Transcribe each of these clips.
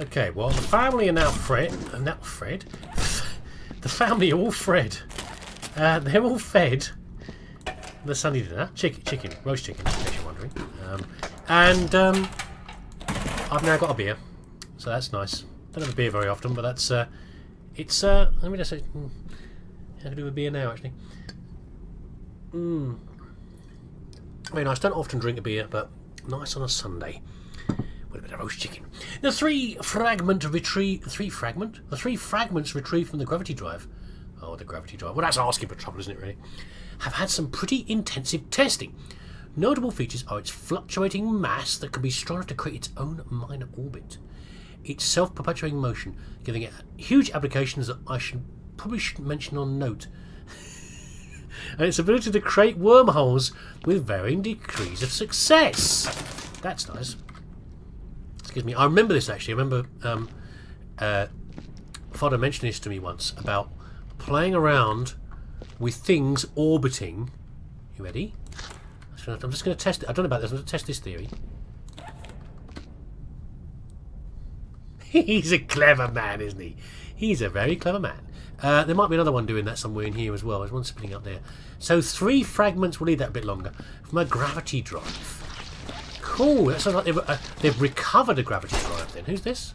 Okay, well, the family are now Fred. The family are all Fred. They're all fed. The Sunday dinner. Chicken. Roast chicken, in case you're wondering. I've now got a beer. So that's nice. Don't have a beer very often, but that's... let me just say... I can do a beer now, actually. Very nice. Don't often drink a beer, but nice on a Sunday. With a bit of roast chicken. The three fragments retrieved from the gravity drive. Oh, the gravity drive. Well, that's asking for trouble, isn't it, really? Have had some pretty intensive testing. Notable features are its fluctuating mass that can be strong enough to create its own minor orbit. Its self-perpetuating motion, giving it huge applications that I probably should mention on note. And its ability to create wormholes with varying degrees of success. That's nice. Excuse me. I remember this actually. I remember Father mentioned this to me once about playing around with things orbiting. You ready? I'm just going to test it. I don't know about this. I'm going to test this theory. He's a clever man, isn't he? He's a very clever man. There might be another one doing that somewhere in here as well. There's one spinning up there. So 3 fragments. We'll leave that a bit longer. From a gravity drive. Cool. That sounds like they've recovered a gravity drive then. Who's this?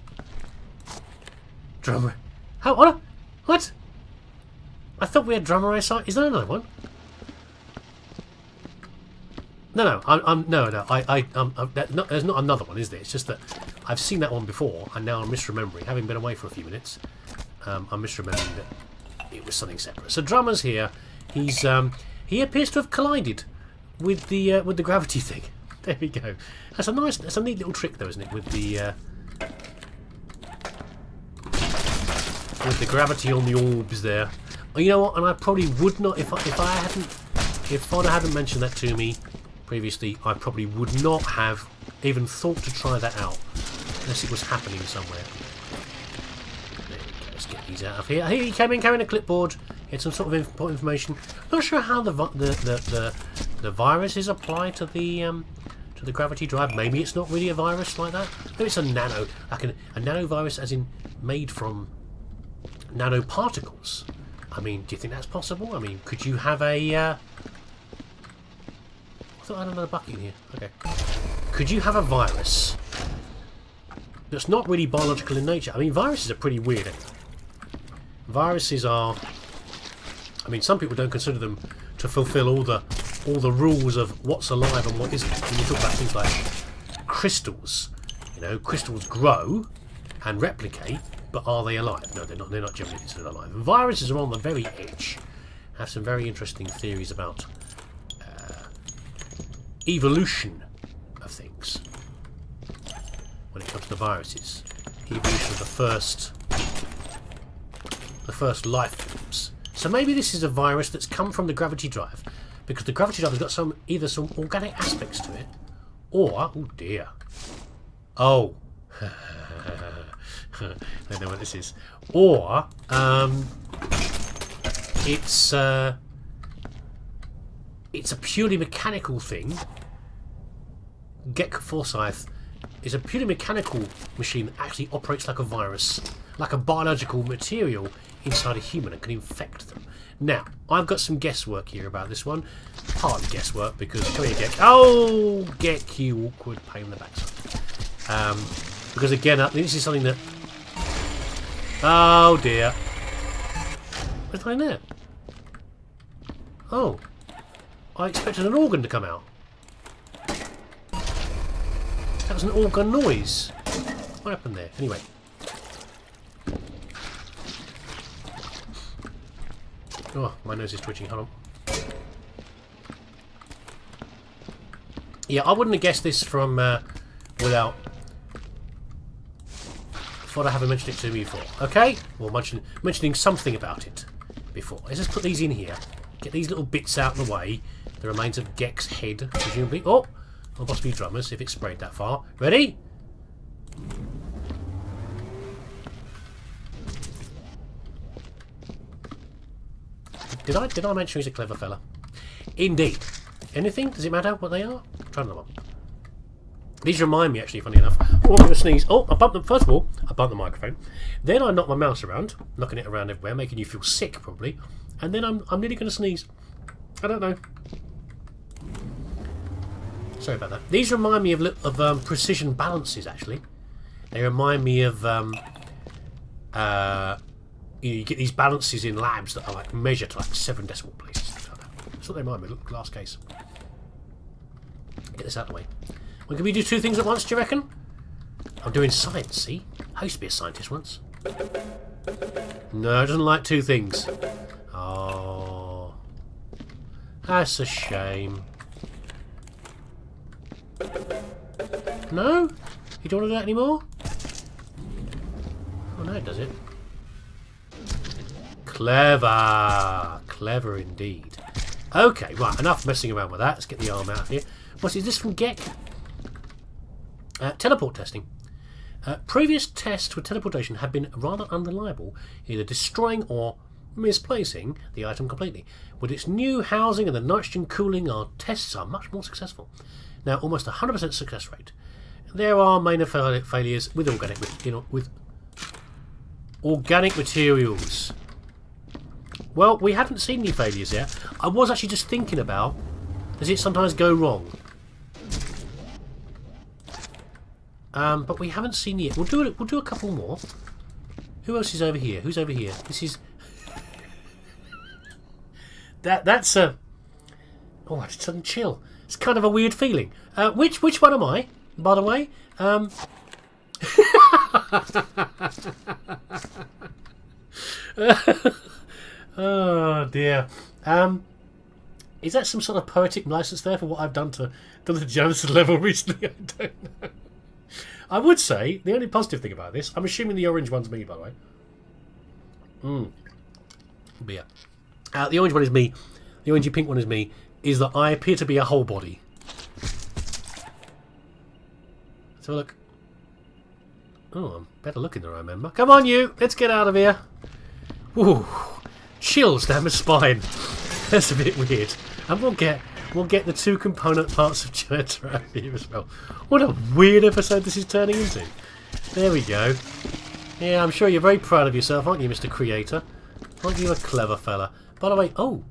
Drummer. How? What? I thought we had drummer eyesight. Is there another one? No. There's not another one, is there? It's just that I've seen that one before, and now I'm misremembering. Having been away for a few minutes, I'm misremembering that it was something separate. So drummer's here. He appears to have collided with the gravity thing. There we go. That's a neat little trick, though, isn't it? With the gravity on the orbs there. Oh, you know what? And I probably would not if Father hadn't mentioned that to me previously. I probably would not have even thought to try that out unless it was happening somewhere. There we go. Let's get these out of here. Here he came in carrying a clipboard. He had some sort of important information. Not sure how the viruses apply to the gravity drive. Maybe it's not really a virus like that. Maybe it's a nanovirus, as in made from nanoparticles. I mean, do you think that's possible? I mean, could you have a... I thought I had another bucket in here. Okay. Could you have a virus that's not really biological in nature? I mean, viruses are pretty weird. Viruses are... I mean, some people don't consider them to fulfill all the rules of what's alive and what isn't. When you talk about things like crystals, you know, crystals grow and replicate, but are they alive? No, they're not. They're not generally considered alive. And viruses are on the very edge. Have some very interesting theories about evolution of things when it comes to viruses. Evolution of the first life forms. So maybe this is a virus that's come from the gravity drive, because the gravity drive has got either some organic aspects to it, or oh dear, oh. I know what this is. Or it's a purely mechanical thing. Gek Forsyth is a purely mechanical machine that actually operates like a virus, like a biological material inside a human, and can infect them. Now, I've got some guesswork here about this one. Partly guesswork, because come here, Gek. Oh, Gek, you awkward pain in the backside. Because again, this is something that... Oh dear. What's going there? Oh. I expected an organ to come out. That was an organ noise. What happened there? Anyway. Oh, my nose is twitching. Hold on. Yeah, I wouldn't have guessed this from without Father having mentioned it to me before. Okay? Or mentioning something about it before. Let's just put these in here. Get these little bits out of the way. The remains of Gek's head, presumably. Oh! Or possibly drummers, if it's sprayed that far. Ready? Did I mention he's a clever fella? Indeed. Anything? Does it matter what they are? Try another one. These remind me, actually, funny enough. Oh, I'm going to sneeze. Oh, I bumped them. First of all, I bumped the microphone. Then I knocked my mouse around, knocking it around everywhere, making you feel sick, probably. And then I'm nearly going to sneeze. I don't know. Sorry about that. These remind me of precision balances, actually. They remind me of... you get these balances in labs that are like measured to like 7 decimal places. That's what they remind me of. Look, glass case. Get this out of the way. Well, can we do 2 things at once, do you reckon? I'm doing science, see? I used to be a scientist once. No, it doesn't like 2 things. Oh. That's a shame. No? You don't want to do that anymore? Oh, no, it does it. Clever. Clever indeed. Okay, right, enough messing around with that. Let's get the arm out of here. What is this from Geck? Teleport testing. Previous tests with teleportation have been rather unreliable, either destroying or misplacing the item completely. With its new housing and the nitrogen cooling, our tests are much more successful. Now, almost 100% success rate. There are minor failures with organic materials. Well, we haven't seen any failures yet. I was actually just thinking about, does it sometimes go wrong? But we haven't seen it yet. We'll do a couple more. Who else is over here? Who's over here? This is... That's a... Oh, I just sudden chill. It's kind of a weird feeling. Which one am I, by the way? Oh dear. Is that some sort of poetic license there for what I've done to the janitor level recently? I don't know. I would say the only positive thing about this, I'm assuming the orange one's me, by the way. Beer. The orange one is me. The orangey pink one is me. Is that I appear to be a whole body. Let's have a look. Oh, I'm better looking than I remember. Come on, you! Let's get out of here. Ooh, chills down my spine. That's a bit weird. And we'll get the 2 component parts of janitor out here as well. What a weird episode this is turning into. There we go. Yeah, I'm sure you're very proud of yourself, aren't you, Mr. Creator? Aren't you a clever fella? By the way, oh,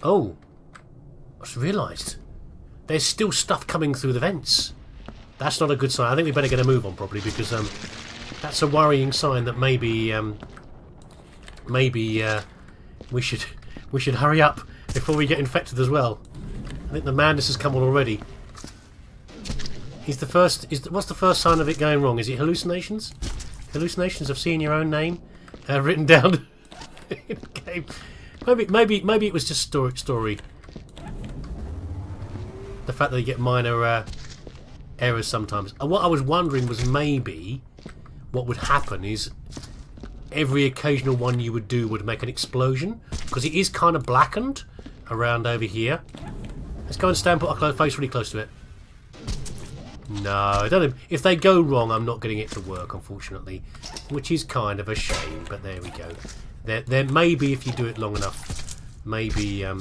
I just realised there's still stuff coming through the vents. That's not a good sign. I think we better get a move on probably, because that's a worrying sign that maybe we should hurry up before we get infected as well. I think the madness has come on already. What's the first sign of it going wrong? Is it hallucinations? Hallucinations of seeing your own name written down in the game. Maybe it was just story. The fact that you get minor errors sometimes. And what I was wondering was maybe what would happen is every occasional one you would do would make an explosion, because it is kind of blackened around over here. Let's go and stand, put our face really close to it. No, I don't know. If they go wrong, I'm not getting it to work, unfortunately, which is kind of a shame. But there we go. There maybe if you do it long enough, maybe it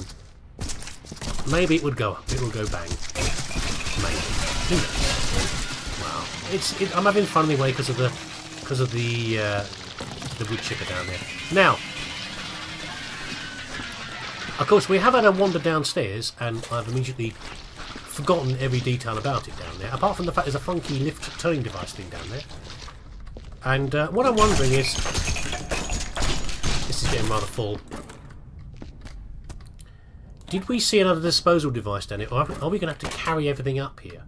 would go up. It will go bang. Maybe. Who knows? Wow. I'm having fun anyway because of the wood chipper down there. Now, of course, we have had a wander downstairs, and I've immediately forgotten every detail about it down there, apart from the fact there's a funky lift turning device thing down there. And what I'm wondering is, this is getting rather full, did we see another disposal device down here, or are we going to have to carry everything up here?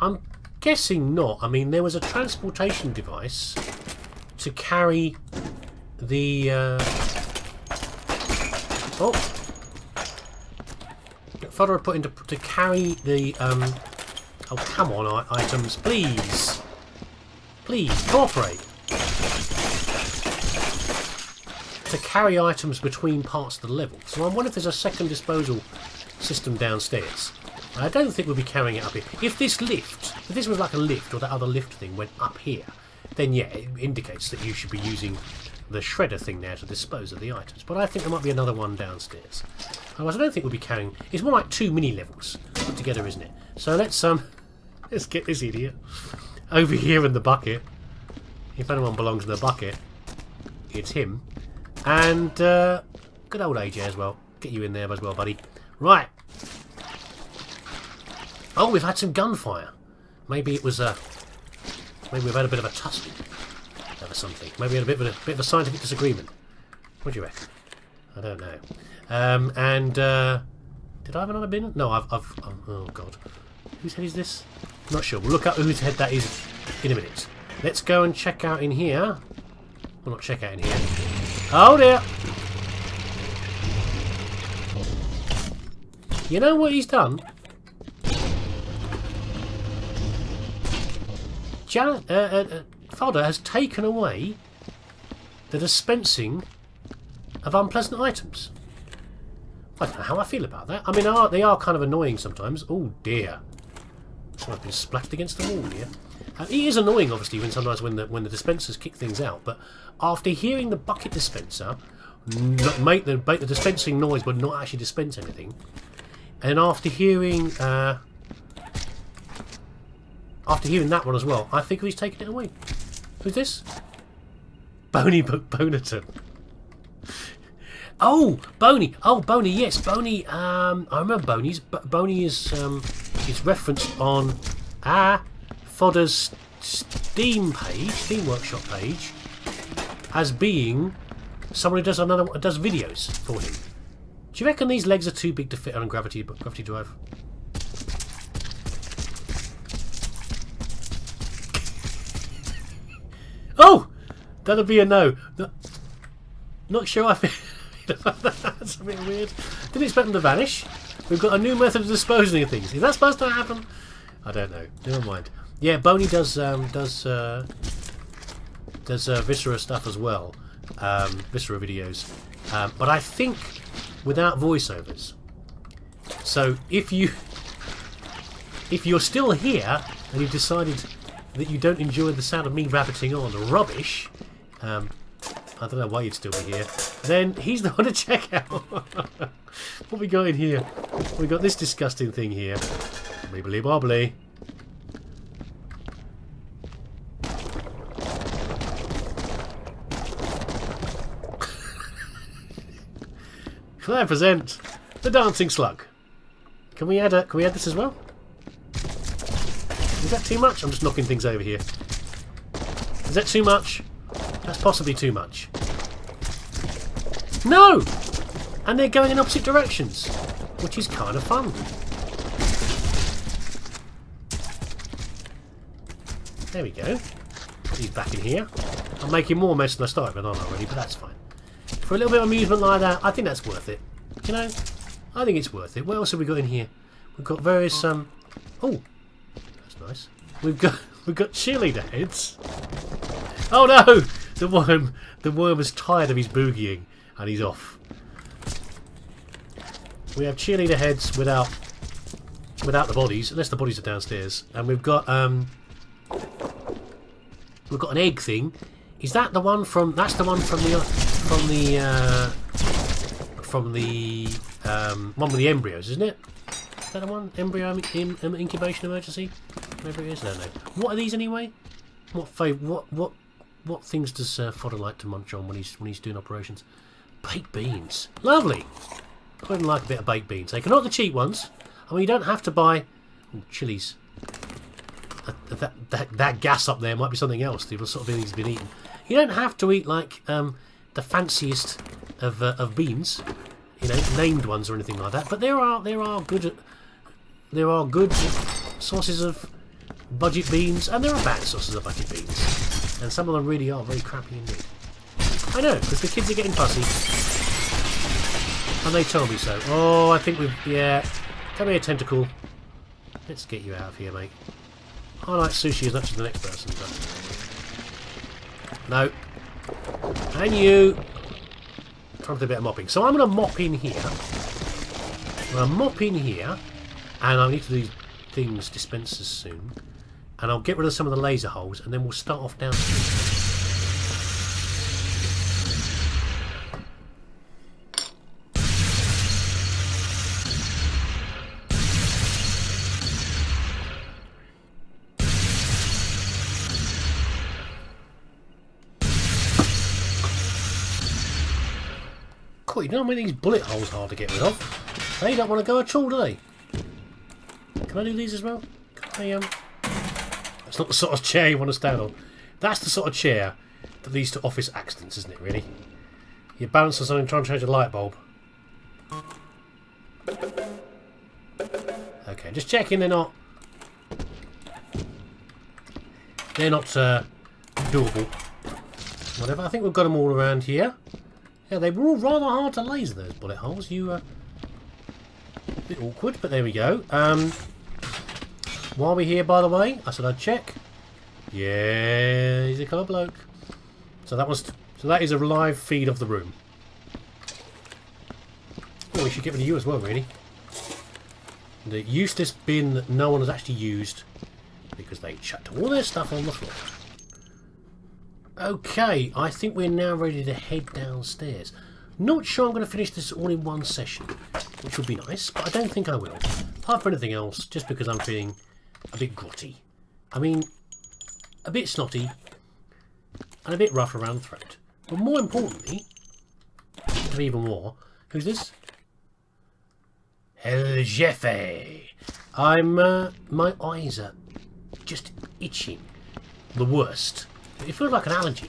I'm guessing not. I mean, there was a transportation device to carry the fodder put into to carry the oh, come on, items, please cooperate, to carry items between parts of the level. So I wonder if there's a second disposal system downstairs. I don't think we'll be carrying it up here. If this was like a lift, or that other lift thing went up here, then yeah, it indicates that you should be using the shredder thing there to dispose of the items. But I think there might be another one downstairs. Otherwise, I don't think we'll be carrying... It's more like 2 mini levels put together, isn't it? So let's Let's get this idiot over here in the bucket. If anyone belongs in the bucket, it's him. And good old AJ as well. Get you in there as well, buddy. Right. Oh, we've had some gunfire. Maybe it was maybe we've had a bit of a tussle over something. Maybe we had a bit of a scientific disagreement. What do you reckon? I don't know. Did I have another bin? No, I've oh god. Whose head is this? I'm not sure. We'll look up whose head that is in a minute. Let's go and check out in here. Well, not check out in here. Oh dear! You know what he's done? Fodder has taken away the dispensing of unpleasant items. I don't know how I feel about that. I mean, they are kind of annoying sometimes. Oh dear. Someone's been splashed against the wall here. It is annoying, obviously, when the dispensers kick things out. But after hearing the bucket dispenser make the dispensing noise but not actually dispense anything, and after hearing that one as well, I think he's taken it away. Who's this? Boney Bonerton. Oh, Boney. Oh, Boney. Yes, Boney. I remember Boney's. Boney is referenced on Fodder's Steam Workshop page, as being someone who does does videos for him. Do you reckon these legs are too big to fit on a gravity drive? Oh, that'll be a no. Not sure I feel. That's a bit weird. Didn't expect them to vanish. We've got a new method of disposing of things. Is that supposed to happen? I don't know. Never mind. Yeah, Boney does Viscera stuff as well. Viscera videos. But I think without voiceovers. So if you're still here and you've decided that you don't enjoy the sound of me rabbiting on rubbish, I don't know why you'd still be here, then he's the one to check out. What we got in here? We got this disgusting thing here. Wibbly bobbly. I present the dancing slug. Can we add this as well? Is that too much? I'm just knocking things over here. Is that too much? That's possibly too much. No! And they're going in opposite directions, which is kind of fun. There we go. Put these back in here. I'm making more mess than I started with, aren't I, already? But that's fine. For a little bit of amusement like that, I think that's worth it. You know, I think it's worth it. What else have we got in here? We've got various oh, that's nice. We've got cheerleader heads. Oh no! The worm is tired of his boogieing and he's off. We have cheerleader heads without the bodies, unless the bodies are downstairs, and we've got an egg thing. Is that the one from? That's the one from the one with the embryos, isn't it? Is that the one? Embryo incubation emergency? Whatever it is, I don't know. What are these anyway? What things does Fodder like to munch on when he's doing operations? Baked beans, lovely. I wouldn't like a bit of baked beans. They can not the cheap ones. I mean, you don't have to buy chilies. That gas up there might be something else. The sort of thing he's been eating. You don't have to eat like the fanciest of beans, you know, named ones or anything like that. But there are good sources of budget beans, and there are bad sources of budget beans, and some of them really are very crappy indeed. I know, because the kids are getting fussy, and they told me so. Oh, I think come here, tentacle. Let's get you out of here, mate. I like sushi as much as the next person, but no. And you. Trying to do a bit of mopping. So I'm going to mop in here. I'm going to mop in here, and I need to do things dispensers soon. And I'll get rid of some of the laser holes, and then we'll start off down here. God, you don't make these bullet holes hard to get rid of. They don't want to go at all, do they? Can I do these as well? Can I, That's not the sort of chair you want to stand on. That's the sort of chair that leads to office accidents, isn't it, really? You balance on something trying to change a light bulb. Okay, just checking they're not... They're not doable. Whatever, I think we've got them all around here. Yeah, they were all rather hard to laser, those bullet holes. A bit awkward, but there we go. While we're here, by the way, I said I'd check. Yeah, he's a colour bloke. So that is a live feed of the room. Oh, we should get rid of you as well, really. The useless bin that no one has actually used because they chucked all their stuff on the floor. Okay, I think we're now ready to head downstairs. Not sure I'm going to finish this all in one session, which would be nice, but I don't think I will. Apart from anything else, just because I'm feeling a bit grotty. I mean, a bit snotty and a bit rough around the throat. But more importantly, and even more, who's this? El Jefe. My eyes are just itching. The worst. It feels like an allergy.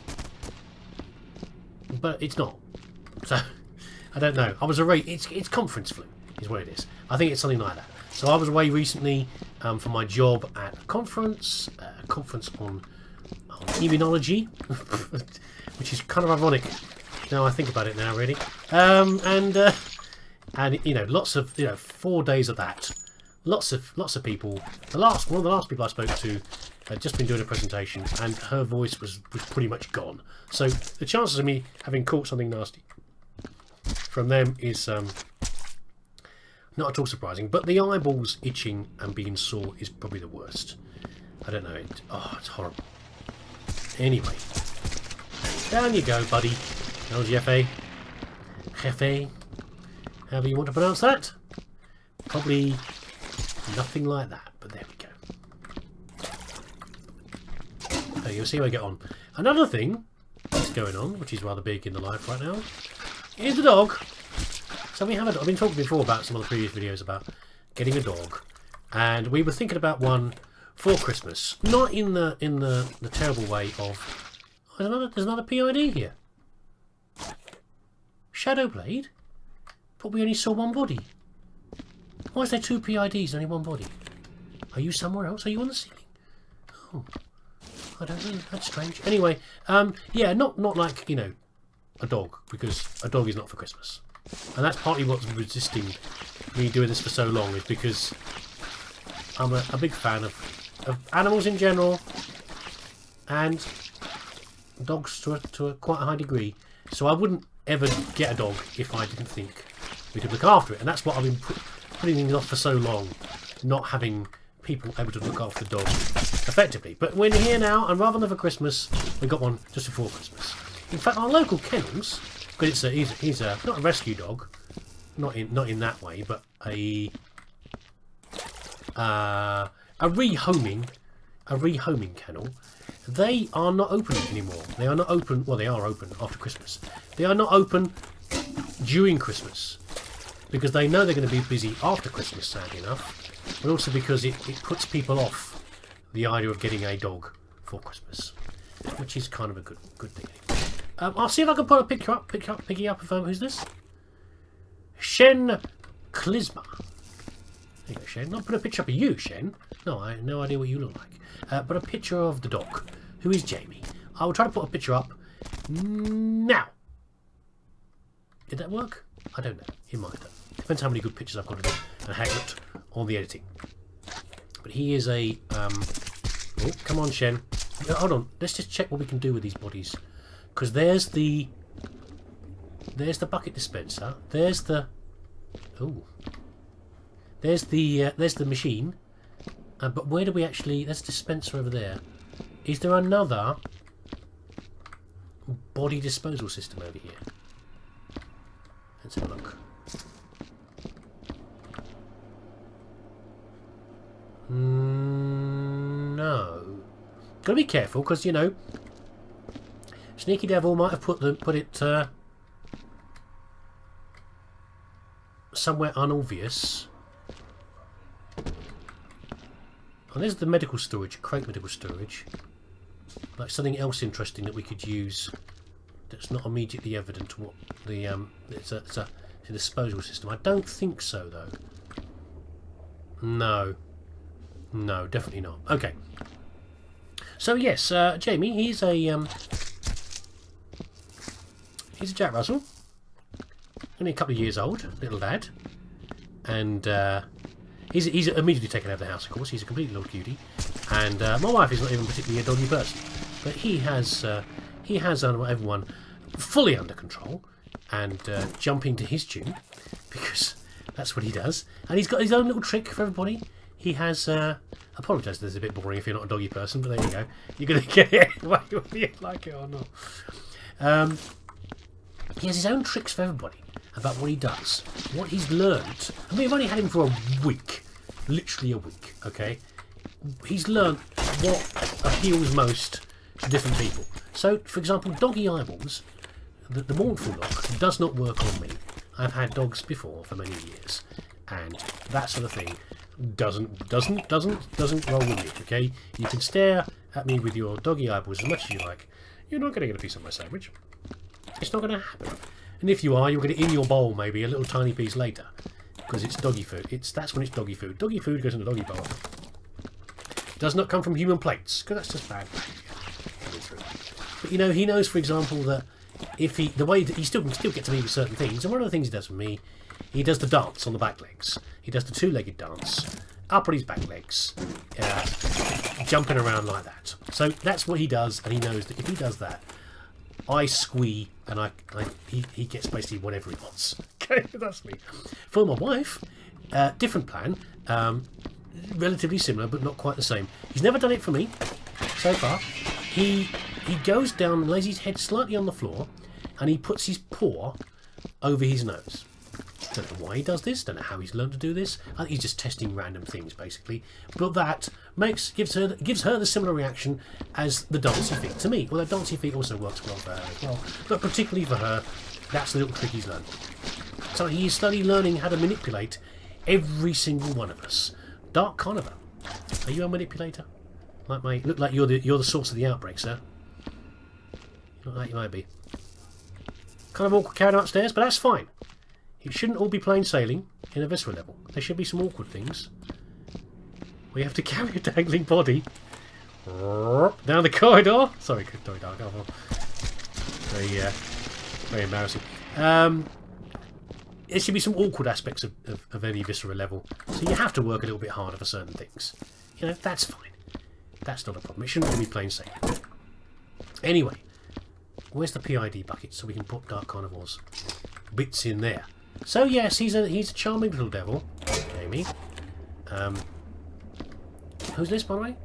But it's not. So, I don't know. I was away. It's conference flu, is what it is. I think it's something like that. So I was away recently for my job at a conference on immunology, which is kind of ironic. Now I think about it now, really. And you know, lots of 4 days of that. Lots of people. One of the last people I spoke to had just been doing a presentation, and her voice was pretty much gone. So the chances of me having caught something nasty from them is not at all surprising. But the eyeballs itching and being sore is probably the worst. I don't know. It's horrible. Anyway, down you go, buddy. El Jefe. Jefe. However you want to pronounce that. Probably nothing like that, but there we go. So you'll see how I get on. Another thing that's going on, which is rather big in the life right now, is the dog. So we have a dog. I've been talking before about some of the previous videos about getting a dog, and we were thinking about one for Christmas. Not in the terrible way of there's another PID here. Shadowblade? But we only saw one body. Why is there 2 PIDs and only one body? Are you somewhere else? Are you on the ceiling? Oh, I don't know. That's strange. Anyway, yeah, not like, a dog, because a dog is not for Christmas. And that's partly what's resisting me doing this for so long, is because I'm a big fan of animals in general, and dogs to a quite a high degree. So I wouldn't ever get a dog if I didn't think we could look after it. And that's what I've been putting things off for so long, not having people able to look after dogs effectively. But we're here now, and rather than for Christmas, we got one just before Christmas. In fact, our local kennels, because he's not a rescue dog, not in that way, but a rehoming kennel. They are not open anymore. They are not open. Well, they are open after Christmas. They are not open during Christmas because they know they're going to be busy after Christmas, sadly enough, but also because it puts people off the idea of getting a dog for Christmas, which is kind of a good thing. I'll see if I can put a picture up of who's this? Shen Klizma. There you go, Shen. Not put a picture up of you, Shen. No, I have no idea what you look like. But a picture of the dog, who is Jamie. I will try to put a picture up now. Did that work? I don't know. It might have. Depends how many good pictures I've got to do and how it looked on the editing. But he is a... Oh, come on, Shen. Hold on. Let's just check what we can do with these bodies. Because there's the bucket dispenser. There's the... Oh. There's the machine. But where do we actually... There's a dispenser over there. Is there another body disposal system over here? Let's have a look. No. Gotta be careful, because, Sneaky Devil might have put it somewhere unobvious. And there's the medical storage, crate medical storage. Like something else interesting that we could use that's not immediately evident to what the it's a disposal system. I don't think so though. No, definitely not. Okay. So yes, Jamie, he's a Jack Russell, only a couple of years old, little lad, and he's immediately taken out of the house. Of course, he's a complete little cutie, and my wife is not even particularly a doggy person, but he has everyone fully under control and jumping to his tune because that's what he does, and he's got his own little trick for everybody. He has. Apologise, this is a bit boring if you're not a doggy person, but there you go. You're going to get it whether you like it or not. He has his own tricks for everybody about what he does, what he's learned. I mean, we've only had him for a week, literally a week. Okay, he's learned what appeals most to different people. So, for example, doggy eyeballs, the mournful look does not work on me. I've had dogs before for many years, and that sort of thing doesn't roll with me. Okay, you can stare at me with your doggy eyeballs as much as you like. You're not going to get a piece of my sandwich. It's not going to happen. And if you are, you'll get it in your bowl maybe a little tiny piece later, because it's doggy food. That's when it's doggy food. Doggy food goes in the doggy bowl. Does not come from human plates, because that's just bad behaviour. But you know, he knows, for example, that if he still can get to me with certain things, and one of the things he does for me, he does the dance on the back legs. He does the two-legged dance up on his back legs, jumping around like that. So that's what he does, and he knows that if he does that, I squee, and he gets basically whatever he wants. Okay, that's me. For my wife, different plan, relatively similar, but not quite the same. He's never done it for me so far. He goes down and lays his head slightly on the floor, and he puts his paw over his nose. Don't know why he does this, don't know how he's learned to do this. I think he's just testing random things basically. But that gives her the similar reaction as the dancey feet to me. Well, the dancey feet also works well for her as well, but particularly for her, that's the little trick he's learned. So he is slowly learning how to manipulate every single one of us. Dark Carnivore, are you a manipulator? Look like you're the source of the outbreak, sir. Look like you might be. Kind of awkward carrying upstairs, but that's fine. It shouldn't all be plain sailing in a viscera level. There should be some awkward things. We have to carry a dangling body down the corridor. Sorry, very dark. Very embarrassing. There should be some awkward aspects of any viscera level. So you have to work a little bit harder for certain things. You know, that's fine. That's not a problem. It shouldn't all be plain sailing. Anyway, where's the PID bucket so we can put Dark Carnivore's bits in there? So yes, he's a charming little devil, Jamie. Who's this, by the way?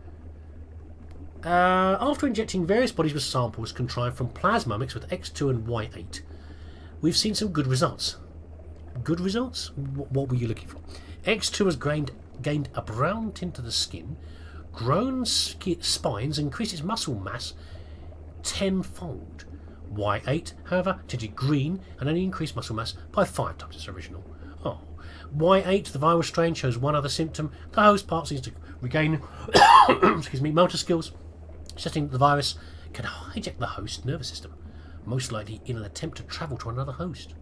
After injecting various bodies with samples contrived from plasma mixed with X2 and Y8, we've seen some good results. Good results? What were you looking for? X2 has gained a brown tint to the skin, grown spines, and increased its muscle mass tenfold. Y8, however, tinted green and only increased muscle mass by 5 times its original. Oh. Y8, the viral strain, shows one other symptom. The host part seems to regain motor skills, suggesting that the virus can hijack the host nervous system, most likely in an attempt to travel to another host.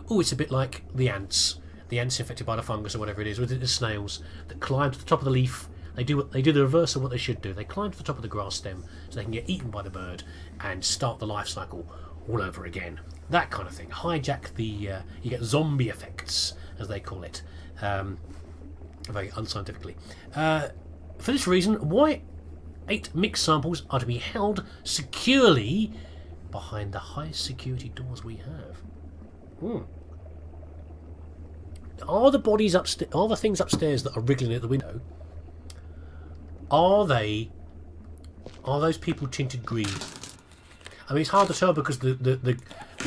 Oh, it's a bit like the ants. The ants infected by the fungus or whatever it is, with the snails that climb to the top of the leaf. They do the reverse of what they should do. They climb to the top of the grass stem so they can get eaten by the bird and start the life cycle all over again. That kind of thing. Hijack the... you get zombie effects, as they call it. Very unscientifically. For this reason, Y8 mixed samples are to be held securely behind the highest security doors we have. Are the bodies upstairs... Are the things upstairs that are wriggling at the window... Are those people tinted green? I mean, it's hard to tell because the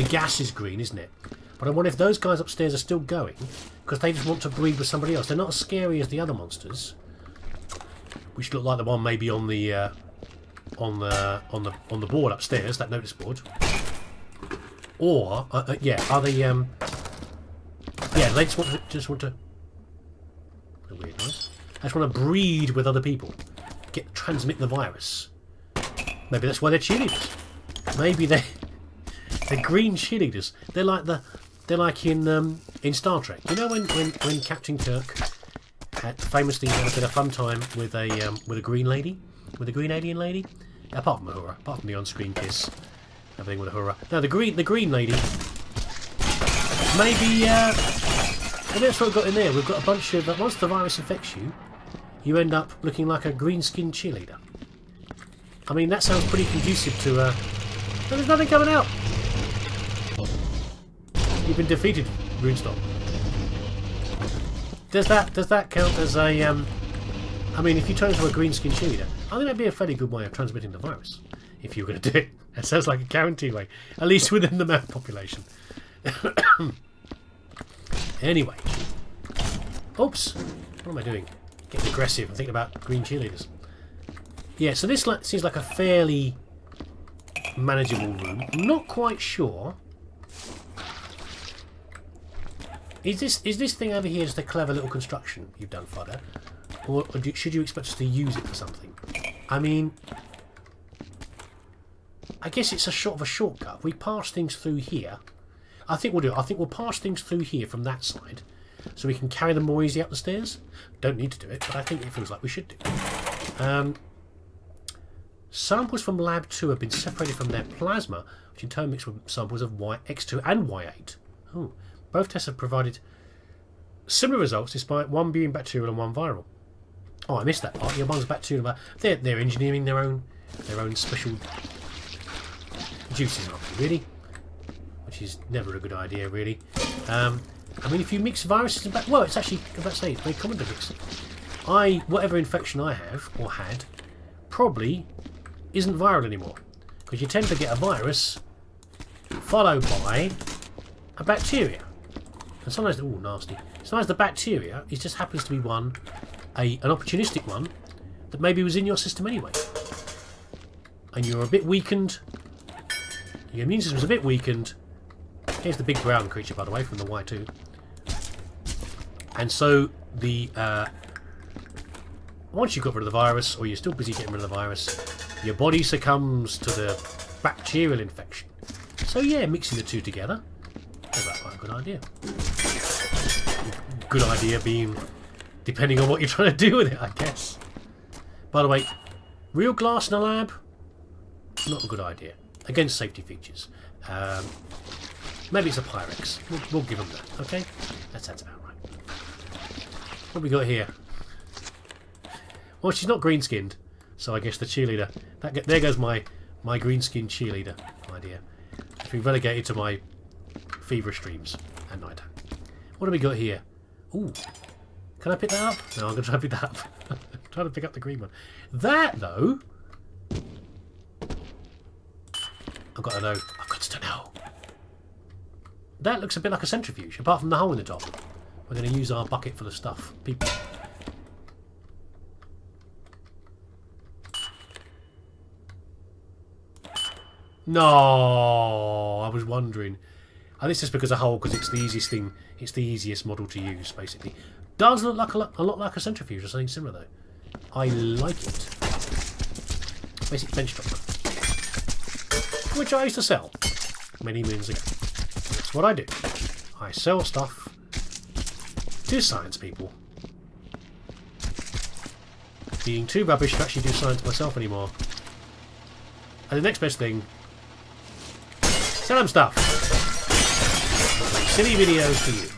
gas is green, isn't it? But I wonder if those guys upstairs are still going because they just want to breed with somebody else. They're not as scary as the other monsters, which look like the one maybe on the board upstairs, that notice board. Or yeah, are they Yeah, they just want to. A weird noise. They just want to breed with other people, transmit the virus. Maybe that's why they're cheerleaders. Maybe they're green cheerleaders. They're like in Star Trek. You know when Captain Kirk famously had a bit of fun time with a green lady, with a green alien lady. Apart from Uhura, apart from the on-screen kiss, everything with Uhura. No, the green lady. Maybe that's what we've got in there. We've got a bunch of once the virus infects you, you end up looking like a green-skinned cheerleader. I mean, that sounds pretty conducive to. There's nothing coming out. You've been defeated, Runestorm. Does that count as a? I mean, if you turn into a green-skinned cheerleader, I think that'd be a fairly good way of transmitting the virus. If you were going to do it, it sounds like a guaranteed way, at least within the male population. Anyway, oops, what am I doing? Getting aggressive. I'm thinking about green cheerleaders. Yeah, so this seems like a fairly manageable room. I'm not quite sure. Is this thing over here just a clever little construction you've done, Fodder? Or should you expect us to use it for something? I mean, I guess it's a sort of a shortcut. We pass things through here. I think we'll do it. I think we'll pass things through here from that side, so we can carry them more easy up the stairs. Don't need to do it, but I think it feels like we should do. Samples from Lab 2 have been separated from their plasma, which in turn mixed with samples of X2 and Y8. Oh, both tests have provided similar results, despite one being bacterial and one viral. Oh, I missed that part. Yeah, one's bacterial, but they're engineering their own special juices, aren't they? Really, which is never a good idea, really. I mean, if you mix viruses and well, it's actually, let's say, it's very common to mix it. Whatever infection I have or had, probably isn't viral anymore, because you tend to get a virus followed by a bacteria, and sometimes nasty. Sometimes the bacteria just happens to be an opportunistic one that maybe was in your system anyway, and you're a bit weakened. Your immune system's a bit weakened. Here's the big brown creature, by the way, from the Y2. And so once you've got rid of the virus, or you're still busy getting rid of the virus, your body succumbs to the bacterial infection. So yeah, mixing the two together, that's quite a good idea. Good idea being, depending on what you're trying to do with it, I guess. By the way, real glass in a lab, not a good idea. Against safety features. Maybe it's a Pyrex. We'll give them that, okay? That sounds about right. What have we got here? Well, she's not green-skinned, so I guess the cheerleader. There goes my green-skinned cheerleader idea. It's been relegated to my feverish dreams at night. What have we got here? Ooh. Can I pick that up? No, I'm going to try to pick that up. I'm trying to pick up the green one. That, though... I've got to know. I've got to know. That looks a bit like a centrifuge, apart from the hole in the top. We're going to use our bucket full of stuff. People. No, I was wondering. And it's just because a hole, because it's the easiest thing. It's the easiest model to use, basically. Does look like a lot like a centrifuge or something similar, though. I like it. Basic bench top, which I used to sell many moons ago. That's what I do. I sell stuff to science people. Being too rubbish to actually do science myself anymore. And the next best thing, sell them stuff. Make silly videos for you.